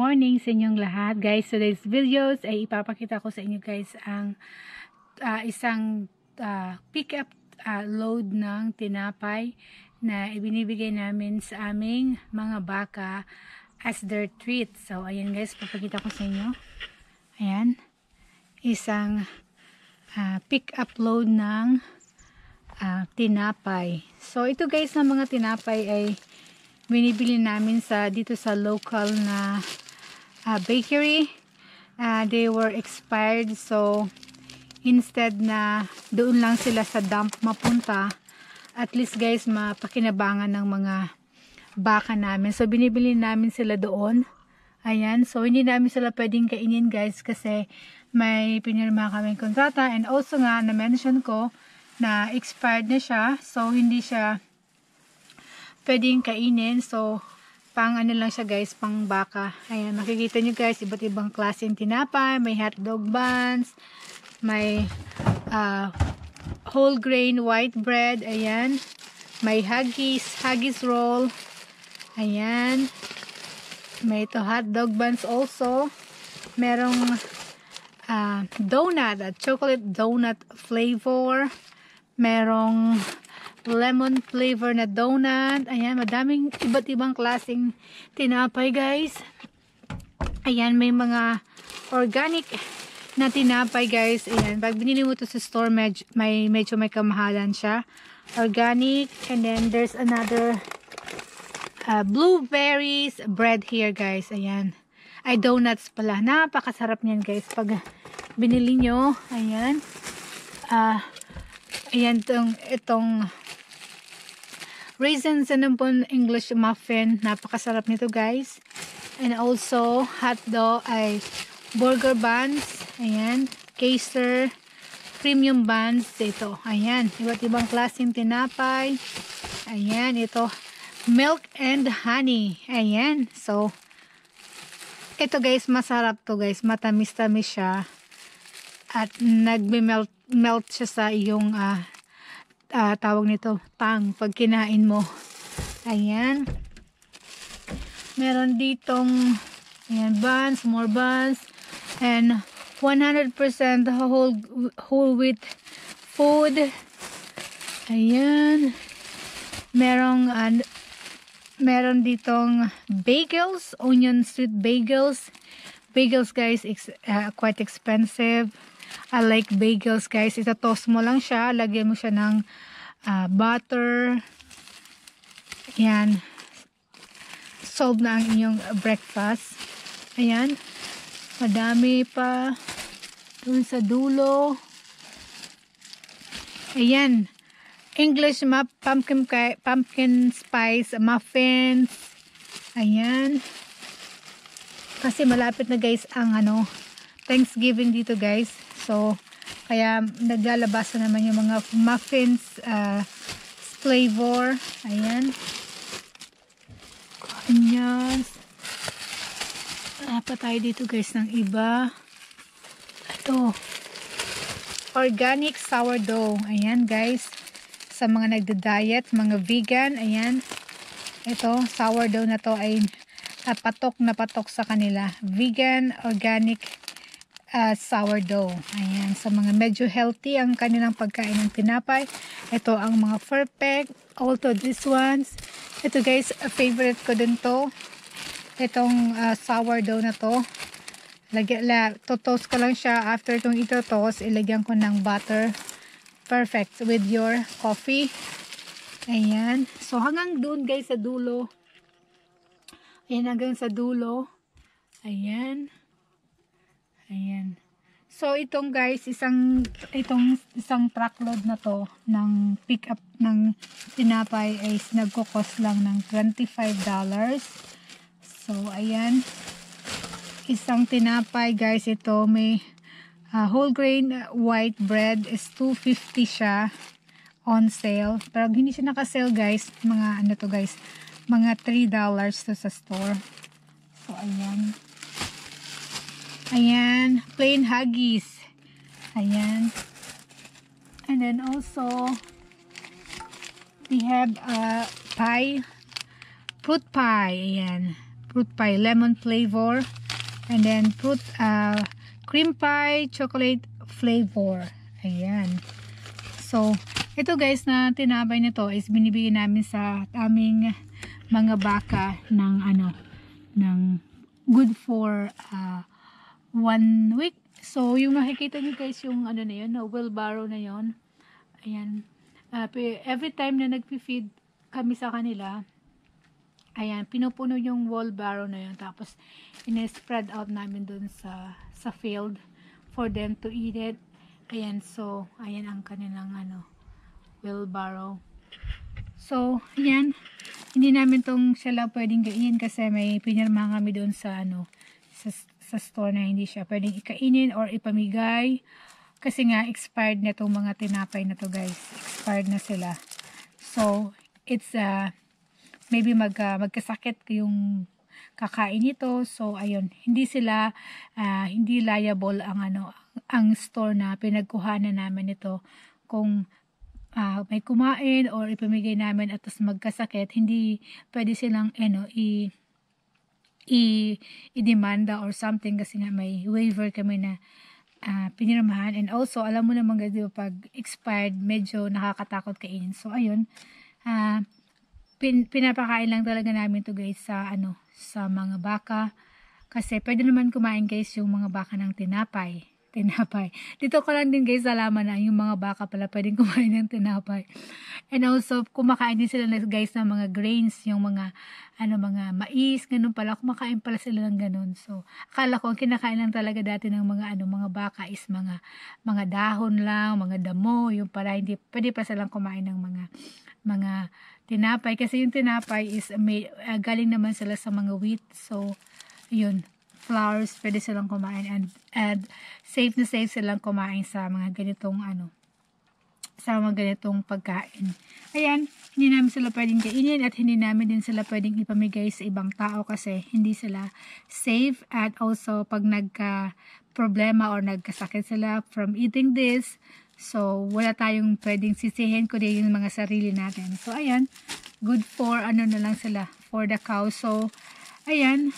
morning sa inyong lahat. Guys, today's videos ay ipapakita ko sa inyo guys ang isang pick-up load ng tinapay na ibinibigay namin sa aming mga baka as their treat. So, ayan guys, papakita ko sa inyo. Ayan, isang pick-up load ng tinapay. So, ito guys na mga tinapay ay binibili namin dito sa local na bakery. They were expired, so instead na doon lang sila sa dump mapunta, at least guys mapakinabangan ng mga baka namin. So binibili namin sila doon. Ayan, so hindi namin sila pwedeng kainin guys kasi may pinirma kaming kontrata, and also nga na-mention ko na expired na siya, so hindi siya pwedeng kainin. So pang ano lang siya guys, pang baka. Ayan, makikita nyo guys, iba't ibang klaseng tinapay. May hotdog buns, may whole grain white bread, ayan, may haggis roll, ayan, may ito hotdog buns also, merong donut, chocolate donut flavor, merong lemon flavor na donut. Ayan, madaming iba't ibang klaseng tinapay guys. Ayan, may mga organic na tinapay guys. Ayan, pag binili mo to sa store, medyo may kamahalan siya. Organic. And then there's another blueberries bread here guys. Ayan, ay donuts pala. Napakasarap niyan guys pag binili nyo. Ayan, ayan, itong raisin cinnamon English muffin, napakasarap nito guys. And also hot dog ay burger buns, ayan, Kaiser premium buns ito. Ayan, iba't ibang klaseng tinapay. Ayan, ito milk and honey. Ayan, so ito guys, masarap to guys, matamis-tamis siya at nagme-melt siya sa iyong tawag nito, tang, pag kinain mo. Ayan, meron ditong ayan, buns, more buns, and 100% whole wheat food. Ayan, meron ditong bagels, onion sweet bagels. Bagels guys, quite expensive. I like bagels guys. Ito-toast mo lang siya, lagyan mo siya ng butter. Ayan, solve na ang inyong breakfast. Ayan, madami pa dun sa dulo. Ayan, English pumpkin spice muffins. Ayan, kasi malapit na guys ang Thanksgiving dito guys. So kaya naglalabasan naman yung mga muffins flavor. Ayan, ayan, pa tayo dito guys ng iba. Ito, organic sourdough. Ayan guys, sa mga nagda-diet, mga vegan. Ayan, ito sourdough na to ay patok na patok sa kanila. Vegan organic sourdough. Ayan, sa mga medyo healthy ang kanilang pagkain ng tinapay, ito ang mga perfect. Also these ones, ito guys, favorite ko din to, itong sourdough na to. Totoast ko lang siya. After itong ito-toast, ilagyan ko ng butter. Perfect with your coffee. Ayan, so hanggang doon guys sa dulo. Ayan, hanggang sa dulo. Ayan. Ayan. So itong guys, isang truckload na to ng pick up ng tinapay ay nagko-cost lang ng $25. So ayan, isang tinapay guys, ito may whole grain white bread is $2.50 siya on sale. Pero hindi siya naka-sale guys, mga to guys, mga $3 to sa store. So ayan. Ayan, plain haggis. Ayan. And then also we have pie, fruit pie. Ayan, fruit pie, lemon flavor. And then cream pie, chocolate flavor. Ayan. So, ito guys na tinapay nito is binibigyan namin sa aming mga baka ng ng good for 1 week. So, yung makikita nyo guys, yung na yun, wheelbarrow na yun. Ayan. Every time na nagpi-feed kami sa kanila, ayan, pinupuno yung wheelbarrow na yun. Tapos, in-spread out namin dun sa field for them to eat it. Ayan, so, ayan ang kanilang wheelbarrow. So, ayan. Hindi namin tong sila pwedeng kainin kasi may pinirma kami doon sa sa store na hindi siya pwedeng ikainin or ipamigay. Kasi nga, expired na itong mga tinapay na to guys. Expired na sila. So, it's maybe magkasakit yung kakain nito. So, ayun. Hindi sila, hindi liable ang store na pinagkuhanan namin ito. Kung may kumain or ipamigay namin at tapos magkasakit, hindi pwede silang i-demanda or something kasi nga may waiver kami na pinirmahan. And also, alam mo naman guys, diba, pag expired, medyo nakakatakot kainin. So, ayun, pinapakain lang talaga namin to guys sa mga baka. Kasi pwede naman kumain guys yung mga baka ng tinapay. Dito ko lang din guys alaman na yung mga baka pala pwedeng kumain ng tinapay. And also, kumakain din sila guys ng mga grains, yung mga mga mais, ganun pala. Kumakain pala sila ng ganun. So, akala ko ang kinakain lang talaga dati ng mga mga baka is mga dahon lang, mga damo, yung pala hindi pwede pa silang kumain ng mga tinapay kasi yung tinapay is galing naman sila sa mga wheat. So, yun, flowers, pwede silang kumain and safe na safe silang kumain sa mga ganitong sa mga ganitong pagkain. Ayan, hindi namin sila pwedeng kainin at hindi namin din sila pwedeng ipamigay sa ibang tao kasi hindi sila safe. At also, pag nagka-problema or nagkasakit sila from eating this, so wala tayong pwedeng sisihin kundi yung mga sarili natin. So, ayan, good for na lang sila, for the cow. So, ayan,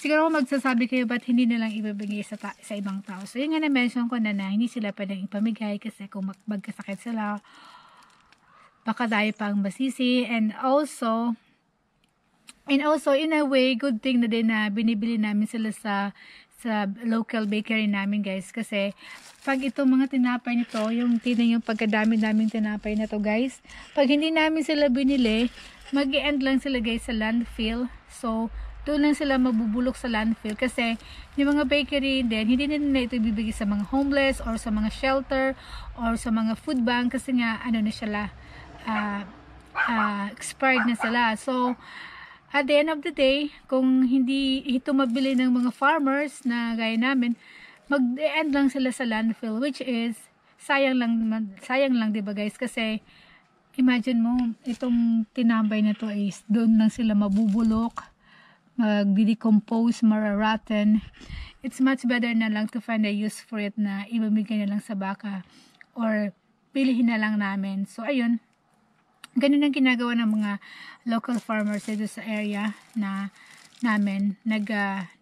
siguro magsasabi kayo ba't hindi nilang ibibigay sa ibang tao. So, yung nga na-mention ko na hindi sila pwedeng ipamigay kasi kung magkasakit sila, baka tayo pang masisi. And also, in a way, good thing na din na binibili namin sila sa local bakery namin guys. Kasi, pag itong mga tinapay nito, yung pagkadami naming tinapay na to guys, pag hindi namin sila binili, mag-i-end lang sila guys sa landfill. So, doon lang sila mabubulok sa landfill kasi yung mga bakery din, hindi nila ito ibibigay sa mga homeless or sa mga shelter or sa mga food bank kasi nga na sila expired na sila. So at the end of the day, kung hindi ito mabili ng mga farmers na gaya namin, mag-end lang sila sa landfill, which is sayang lang 'di ba guys, kasi imagine mo itong tinambay na to is doon lang sila mabubulok, mag-decompose, mararotten. It's much better na lang to find a use for it na ibamigay na lang sa baka or pilihin na lang namin. So, ayun. Ganun ang ginagawa ng mga local farmers dito sa area na namin.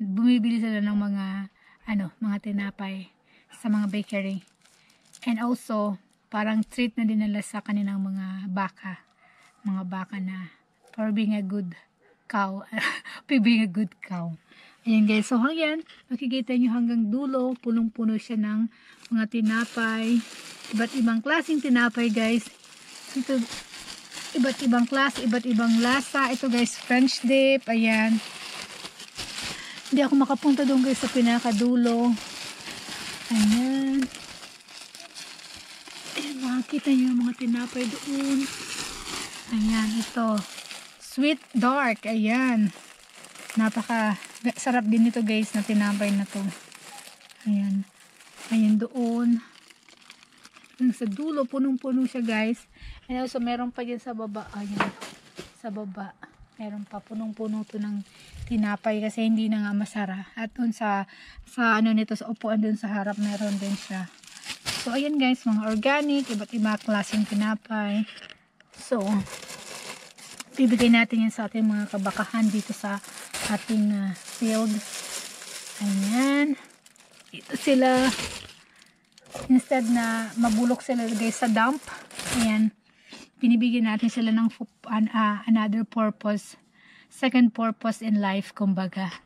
Bumibili sila ng mga tinapay sa mga bakery. And also, parang treat na din nila sa kanilang mga baka. Mga baka na for being a good cow. Being a good cow. Ayan guys. So hanggang makikita nyo hanggang dulo. Punong-puno siya ng mga tinapay. Iba't ibang klaseng tinapay guys. Ito, iba't ibang klase, iba't ibang lasa. Ito guys, French dip. Ayan. Hindi ako makapunta doon guys sa pinakadulo. Ayan. Ayan, makikita nyo yung mga tinapay doon. Ayan, ito. Sweet dark, ayan. Napaka sarap din ito guys na tinapay na to. Ayan. Ayan doon. Sa dulo, punong-puno siya guys. And also, meron pa dyan sa baba. Ayan. Sa baba. Meron pa punong-puno to ng tinapay kasi hindi na nga masara. At doon sa nito, sa upuan doon sa harap, meron din siya. So, ayan guys, mga organic, iba't iba klaseng tinapay. So, bibigay natin yan sa ating mga kabakahan dito sa ating field. Ayan. Ito sila, instead na mabulok sila guys sa dump, ayan, binibigyan natin sila ng another purpose, second purpose in life, kumbaga.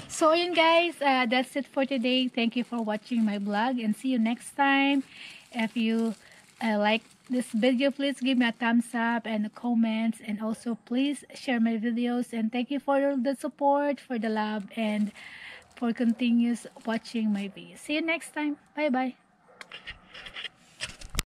So ayun guys, that's it for today. Thank you for watching my vlog and see you next time. If you like this video, please give me a thumbs up and comments, and also please share my videos, and thank you for the support, for the love, and for continuous watching my videos. See you next time. Bye bye.